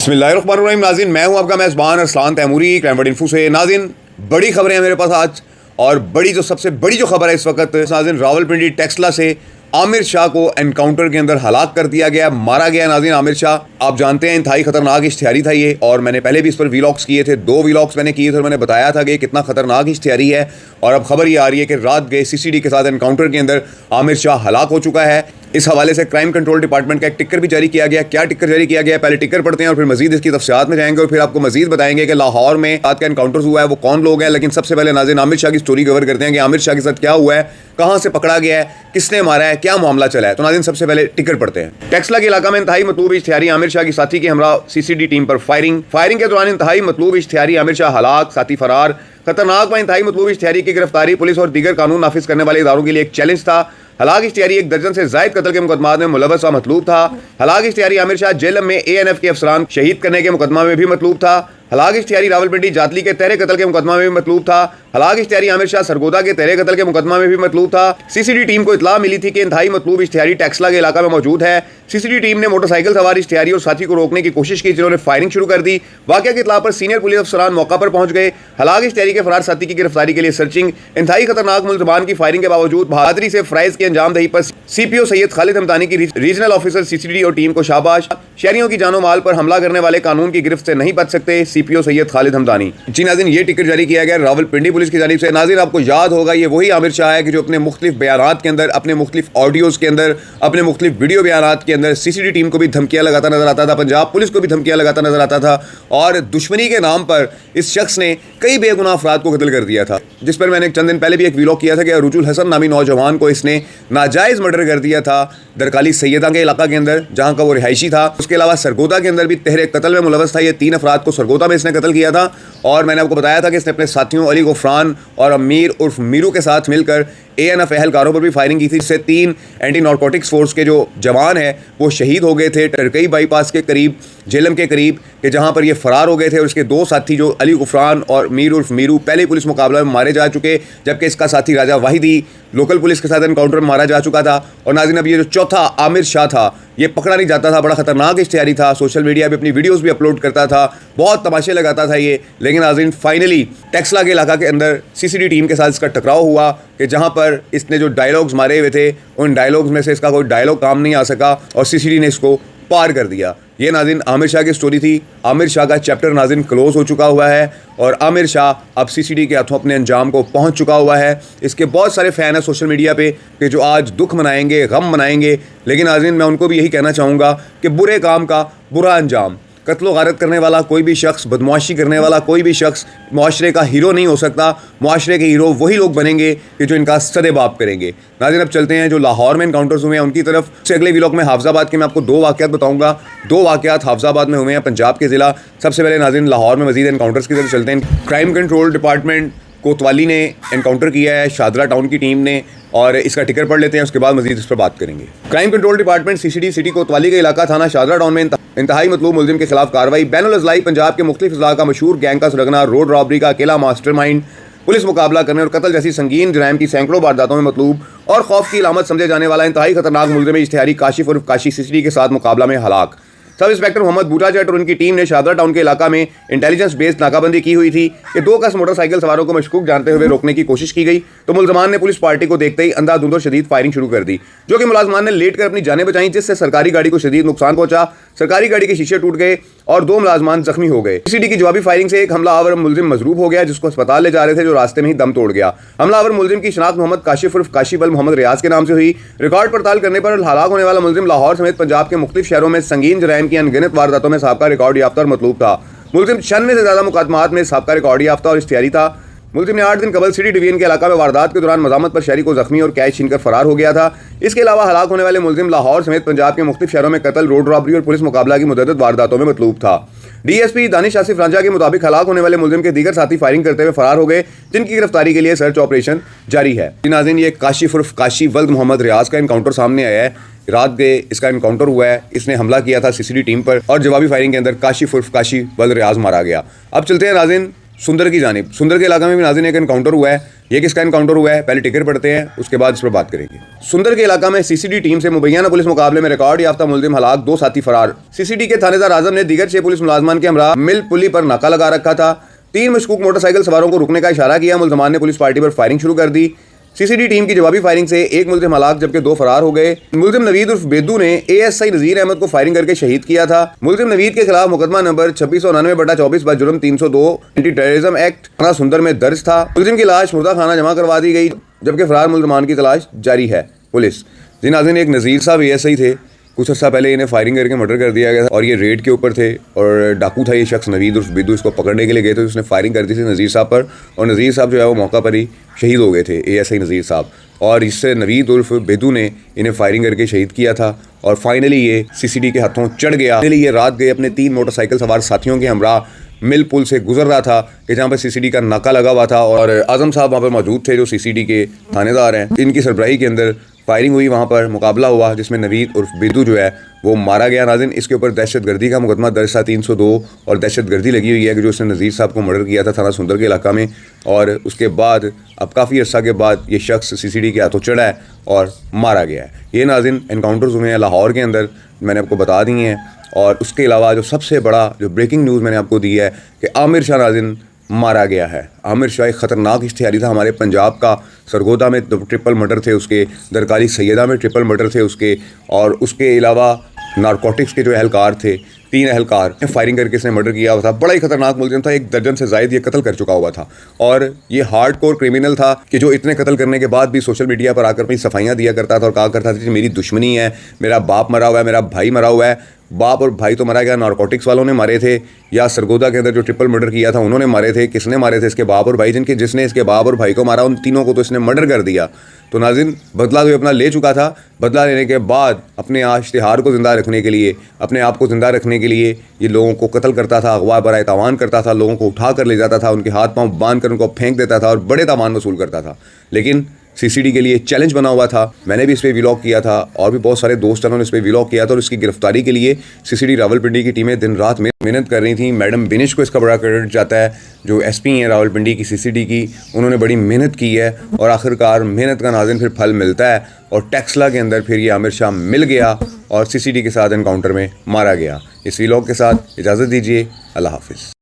बिस्मिल्लाहिर्रहमानिर्रहीम। नाज़रीन, मैं हूं आपका मेज़बान अरसलान तैमूरी क्राइम इन्फो से। नाज़रीन, बड़ी खबरें हैं मेरे पास आज, और सबसे बड़ी जो खबर है इस वक्त नाज़रीन, रावलपिंडी टेक्सला से आमिर शाह को एनकाउंटर के अंदर हलाक कर दिया गया, मारा गया। नाज़रीन, आमिर शाह आप जानते हैं इंतहाई खतरनाक इश्तिहारी था ये, और मैंने पहले भी इस पर वीलॉग्स किए थे, 2 वीलॉग्स मैंने किए थे और मैंने बताया था कि कितना खतरनाक इश्तिहारी है। और अब खबर ये आ रही है कि रात गए सीसीडी के साथ एनकाउंटर के अंदर आमिर शाह हलाक हो चुका है। इस हवाले से क्राइम कंट्रोल डिपार्टमेंट का एक टिक्कर भी जारी किया गया। क्या टिक्कर जारी किया गया, पहले टिक्कर पढ़ते हैं और फिर मजीद इसकी तफसीलात में जाएंगे और फिर आपको मजीद बताएंगे कि लाहौर में रात का एनकाउंटर हुआ है वो कौन लोग हैं। लेकिन सबसे पहले नाज़रीन आमिर शाह की स्टोरी कवर करते हैं कि आमिर शाह के साथ क्या हुआ है, कहाँ से पकड़ा गया है, किसने मारा है, क्या मामला चला है। तो नाज़रीन सबसे पहले टिक्कर पढ़ते हैं। टेक्सला के इलाका में इंतहाई मतलूब इश्तिहारी आमिर शाह की साथी के हमरा सीसीडी टीम पर फायरिंग के दौरान इंतहाई मतलूब इश्तिहारी आमिर शाह हलाक, साथी फरार। खतरनाक व इंतहाई मतलूब इश्तिहारी की गिरफ्तारी पुलिस और दीगर कानून नाफिज करने वाले इदारों के लिए एक चैलेंज था। हलाक इश्तिहारी 1 दर्जन से जायद कत्ल के मुकदमा में मुलव्वस व मतलूब था। हलाक इश्तिहारी आमिर शाह जेलम में ANF के अफसरान शहीद करने के मुकदमा में भी मतलूब था। हलाक इश्तिहारी रावलपिंडी जातली के तहरे कत्ल के मुकदमा में भी मतलूब था। हलाक इश्तिहारी आमिर शाह सरगोदा के तहरे कत्ल के मुकदमा में भी मतलूब था। सीसीडी टीम को इतला मिली थी कि इंतहाई मतलूब इश्तिहारी टेक्सला के इलाका में मौजूद है। सीसीडी टीम ने मोटरसाइकिल सवार इश्तिहारी और साथी को रोकने की कोशिश की, जिन्होंने फायरिंग शुरू कर दी। वाक़या की इतला पर सीनियर पुलिस अफसरान मौका पर पहुंच गए। हलाक इश्तिहारी के फरार साथी की गिरफ्तारी के लिए सर्चिंग। इंतहाई खतरनाक मुल्ज़मान की फायरिंग के बावजूद बहादुरी से फ्राइज की अंजामदही पर CPO सैयद खालिद हमदानी की रीजनल ऑफिसर सीसीडी और टीम को शाबाश। शहरियों की जानो माल पर हमला करने वाले कानून की गिरफ्त से नहीं बच सकते, CPO सैयद खालिद हमदानी। जी नाज़रीन, ये टिकट जारी किया गया रावलपिंडी पुलिस की जानिब से। नाज़रीन, आपको याद होगा ये वही आमिर शाह है कि जो अपने मुख्तलिफ बयानात के अंदर, अपने मुख्तलिफ ऑडियोज़ के अंदर, अपने मुख्तलिफ वीडियो बयानात के अंदर सीसीडी टीम को भी धमकियाँ लगाता नजर आता था, पंजाब पुलिस को भी धमकियाँ लगाता नजर आता था, और दुश्मनी के नाम पर इस शख्स ने कई बेगुनाह अफराद को कत्ल कर दिया था, जिस पर मैंने चंद दिन पहले भी एक वीलॉग किया था कि रुजुल हसन नामी नौजवान को इसने नाजायज़ मर्डर कर दिया था दरकाली सैयदा के इलाका के अंदर, जहाँ का वो रिहायशी था। उसके अलावा सरगोदा के अंदर भी तहरे कत्ल में मुलव्वस था। ये 3 अफराद को सरगोदा में इसने कत्ल किया था, और मैंने आपको बताया था कि इसने अपने साथियों अली गफरान और अमीर उर्फ मीरू के साथ मिलकर ANF एहलकारों पर भी फायरिंग की थी, जिससे 3 एंटी नारकोटिक्स फोर्स के जो जवान हैं वो शहीद हो गए थे टरकई बाईपास के करीब, जेलम के करीब, कि जहां पर ये फरार हो गए थे। और इसके 2 साथी जो अली गफरान और मीर उर्फ मीरू पहले पुलिस मुकाबला में मारे जा चुके, जबकि इसका साथी राजा वाहिदी लोकल पुलिस के साथ एनकाउंटर में मारा जा चुका था। और नाज़रीन, अब ये जो चौथा आमिर शाह था ये पकड़ा नहीं जाता था, बड़ा खतरनाक इश्तिहारी था, सोशल मीडिया पे अपनी वीडियोस भी अपलोड करता था, बहुत तमाशे लगाता था ये। लेकिन नाज़रीन, फाइनली टेक्सला के इलाका के अंदर सीसीडी टीम के साथ इसका टकराव हुआ कि जहां पर इसने जो डायलॉग्स मारे हुए थे उन डायलॉग्स में से इसका कोई डायलॉग काम नहीं आ सका और सीसीडी ने इसको पार कर दिया। ये नाज़रीन आमिर शाह की स्टोरी थी। आमिर शाह का चैप्टर नाज़रीन क्लोज हो चुका हुआ है, और आमिर शाह अब सीसीडी के हाथों अपने अंजाम को पहुंच चुका हुआ है। इसके बहुत सारे फ़ैन हैं सोशल मीडिया पे कि जो आज दुख मनाएंगे, गम मनाएंगे। लेकिन नाज़रीन, मैं उनको भी यही कहना चाहूँगा कि बुरे काम का बुरा अंजाम, कत्ल गारत करने वाला कोई भी शख्स, बदमाशी करने वाला कोई भी शख्स मुआशरे का हीरो नहीं हो सकता। मुआशरे के हीरो वही लोग बनेंगे कि जो इनका सदेबाप करेंगे। नाज़रीन, अब चलते हैं जो लाहौर में एनकाउंटर्स हुए हैं उनकी तरफ से। अगले व्लॉग में हाफजाबाद के मैं आपको 2 वाक़यात बताऊंगा। 2 वाक़यात हाफजाबाद में हुए हैं, पंजाब के ज़िला। सबसे पहले नाज़रीन लाहौर में मज़ीद एनकाउंटर्स की तरफ चलते हैं। क्राइम कंट्रोल डिपार्टमेंट कोतवाली ने एनकाउंटर किया है शादरा टाउन की टीम ने, और इसका टिकर पढ़ लेते हैं, उसके बाद मजीद इस पर बात करेंगे। Crime control department CCD city कोतवाली के इलाका थाना शादरा टाउन में इंतहाई मतलूब मुलजिम के खिलाफ कार्रवाई। बैनुल अज़लाई पंजाब के मुख्तलिफ अज़ला का मशहूर गैंग का सुरगना, रोड रॉबरी का अकेला मास्टरमाइंड, पुलिस मुकाबला करने और कत्ल जैसी संगीन जराइम की सैकड़ों वारदातों में मतलूब और खौफ की अलामत समझे जाने वाला इंतहाई खतरनाक मुलजिम इश्तिहारी काशिफ उर्फ काशी सीसीडी के साथ मुकाबला में हलाक। सब इंस्पेक्टर मोहम्मद बूटा जट और उनकी टीम ने शादरा टाउन के इलाका में इंटेलिजेंस बेस्ड नाकाबंदी की हुई थी कि 2 कस मोटरसाइकिल सवारों को मशकूक जानते हुए रोकने की कोशिश की गई, तो मुलजमान ने पुलिस पार्टी को देखते ही अंधाधुंध और शदीद फायरिंग शुरू कर दी, जो कि मुलाजमान ने लेट कर अपनी जानें बचाई, जिससे सरकारी गाड़ी को शदीद नुकसान पहुंचा। सरकारी गाड़ी के शीशे टूट गए और 2 मुलाजमान जख्मी हो गए। सीसीडी की जवाबी फायरिंग से एक हमलावर मुलजिम मजरूब हो गया, जिसको अस्पताल ले जा रहे थे, जो रास्ते में ही दम तोड़ गया। हमलावर मुलजिम की शनाख्त मोहम्मद काशिफ उर्फ काशिबल मोहम्मद रियाज के नाम से हुई। रिकॉर्ड पड़ताल करने पर हलाक होने वाला मुलजिम लाहौर समेत पंजाब के मुख्तलिफ शहरों में संगीन जराइम की अनगिनत वारदातों में साबका रिकॉर्ड याफ्ता और मतलूब था। मुलजिम 96 से ज़्यादा मुकदमात में साबका रिकॉर्ड याफ्ता और इश्तिहारी था। मुलजिम ने 8 दिन कबल सिटी डिवीजन के इलाका में वारदात के दौरान मजामत पर शहरी को जख्मी और कैश छीनकर फरार हो गया था। इसके अलावा हलाक होने वाले मुलजिम लाहौर समेत पंजाब के मुख्तलिफ शहरों में कत्ल, रोड रॉबरी और पुलिस मुकाबला की मुतअद्दिद वारदातों में मतलूब था। DSP दानिश आसिफ रांझा के मुताबिक हलाक होने वाले मुलजिम के दीगर साथी फायरिंग करते हुए फरार हो गए, जिनकी गिरफ्तारी के लिए सर्च ऑपरेशन जारी है। नाज़रीन, ये काशिफ उर्फ काशी वल्द मोहम्मद रियाज का एनकाउंटर सामने आया है। रात गए इसका एनकाउंटर हुआ है, इसने हमला किया था सीसीडी टीम पर, और जवाबी फायरिंग के अंदर काशिफ उर्फ काशी वल्द रियाज मारा गया। अब चलते हैं नाज़रीन सुंदर की जानिब। सुंदर के इलाका में भी नाज़रीन एक एनकाउंटर हुआ है। ये किसका एनकाउंटर हुआ है, पहले टिकट पढ़ते हैं, उसके बाद इस पर बात करेंगे। सुंदर के इलाका में सीसीडी टीम से मुबैना पुलिस मुकाबले में रिकॉर्ड याफ्ता मुलजिम हलाक, 2 साथी फरार। सीसीडी के थानेदार आजम ने दीगर 6 पुलिस मुलाजमान के हमरा मिल पुली पर नाका लगा रखा था। 3 मशकूक मोटरसाइकिल सवारों को रुकने का इशारा किया। मुलजमान ने पुलिस पार्टी पर फायरिंग शुरू कर दी। सीसीडी टीम की जवाबी फायरिंग से 1 मुलजिम हलाक जबकि 2 फरार हो गए। मुलजिम नवीद उर्फ बेदू ने ASI नजीर अहमद को फायरिंग करके शहीद किया था। मुलजिम नवीद के खिलाफ मुकदमा नंबर 2699/24 बजुर्म 302 एंटी टेररिज्म एक्ट थाना सुंदर में दर्ज था। मुलजिम की लाश मुर्दा खाना जमा करवा दी गई, जबकि फरार मुलजमान की तलाश जारी है। पुलिस जी नाज़रीन, एक नज़ीर साहब ASI थे, कुछ अर्सा पहले इन्हें फायरिंग करके मर्डर कर दिया गया था और ये रेड के ऊपर थे और डाकू था ये शख्स नवीद उर्फ बेदू। इसको पकड़ने के लिए गए थे, उसने फायरिंग कर दी थी नज़ीर साहब पर और नज़ीर साहब जो है वो मौका पर ही शहीद हो गए थे, ASI नज़ीर साहब। और इससे नवीद उर्फ बेदू ने इन्हें फायरिंग करके शहीद किया था और फाइनली ये CCD के हाथों चढ़ गया। फाइनली ये रात गए अपने 3 मोटरसाइकिल सवार साथियों के हमरा मिल पुल से गुजर रहा था कि जहाँ पर CCD का नाका लगा हुआ था और आज़म साहब वहाँ पर मौजूद थे जो CCD के थानेदार हैं। इनकी सरबराही के अंदर फायरिंग हुई, वहाँ पर मुकाबला हुआ जिसमें नवीद उर्फ बेदू जो है वो मारा गया। नाज़रीन, इसके ऊपर दहशतगर्दी का मुकदमा दर्ज था 302 और दहशतगर्दी लगी हुई है कि जो उसने नज़ीर साहब को मर्डर किया था थाना सुंदर के इलाका में। और उसके बाद अब काफ़ी अर्सा के बाद ये शख्स CCD के हाथों चढ़ा है और मारा गया है। ये नाज़रीन एनकाउंटर्स हुए हैं लाहौर के अंदर, मैंने आपको बता दिए हैं। और उसके अलावा जो सबसे बड़ा जो ब्रेकिंग न्यूज़ मैंने आपको दी है कि आमिर शाह नाज़रीन मारा गया है। आमिर शाह एक ख़तरनाक इश्तिहारी था हमारे पंजाब का। सरगोदा में ट्रिपल मर्डर थे उसके, दरकारी सैयदा में ट्रिपल मर्डर थे उसके, और उसके अलावा नारकोटिक्स के जो एहलकार थे 3 एहलकार फायरिंग करके इसने मर्डर किया हुआ था। बड़ा ही खतरनाक मुलजिम था, 1 दर्जन से ज़ायद ये कत्ल कर चुका हुआ था और ये हार्ड कोर क्रिमिनल था कि जो इतने कत्ल करने के बाद भी सोशल मीडिया पर आकर अपनी सफाइयाँ दिया करता था और कहा करता था कि मेरी दुश्मनी है, मेरा बाप मरा हुआ है, मेरा भाई मरा हुआ है। बाप और भाई तो मरा गया, नारकोटिक्स वालों ने मारे थे या सरगोदा के अंदर जो ट्रिपल मर्डर किया था उन्होंने मारे थे। किसने मारे थे? इसके बाप और भाई। जिसने इसके बाप और भाई को मारा उन तीनों को तो इसने मर्डर कर दिया। तो नाज़रीन बदला तो अपना ले चुका था। बदला लेने के बाद अपने इश्तिहार को ज़िंदा रखने के लिए, अपने आप को ज़िंदा रखने के लिए ये लोगों को कत्ल करता था, अगवा बराए तावान करता था, लोगों को उठा कर ले जाता था, उनके हाथ पाँव बांध कर उनको फेंक देता था और बड़े तावान वसूल करता था। लेकिन CCD के लिए चैलेंज बना हुआ था। मैंने भी इस पर व्लॉग किया था और भी बहुत सारे दोस्तों ने इस पर व्लॉग किया था और इसकी गिरफ्तारी के लिए CCD रावलपिंडी की टीमें दिन रात में मेहनत कर रही थी। मैडम बिनिश को इसका बड़ा क्रेडिट जाता है, जो SP हैं रावलपिंडी की CCD की। उन्होंने बड़ी मेहनत की है और आखिरकार मेहनत का नाज़रीन फिर फल मिलता है और टेक्सला के अंदर फिर ये आमिर शाह मिल गया और CCD के साथ एनकाउंटर में मारा गया। इस व्लॉग के साथ इजाज़त दीजिए, अल्लाह हाफिज़।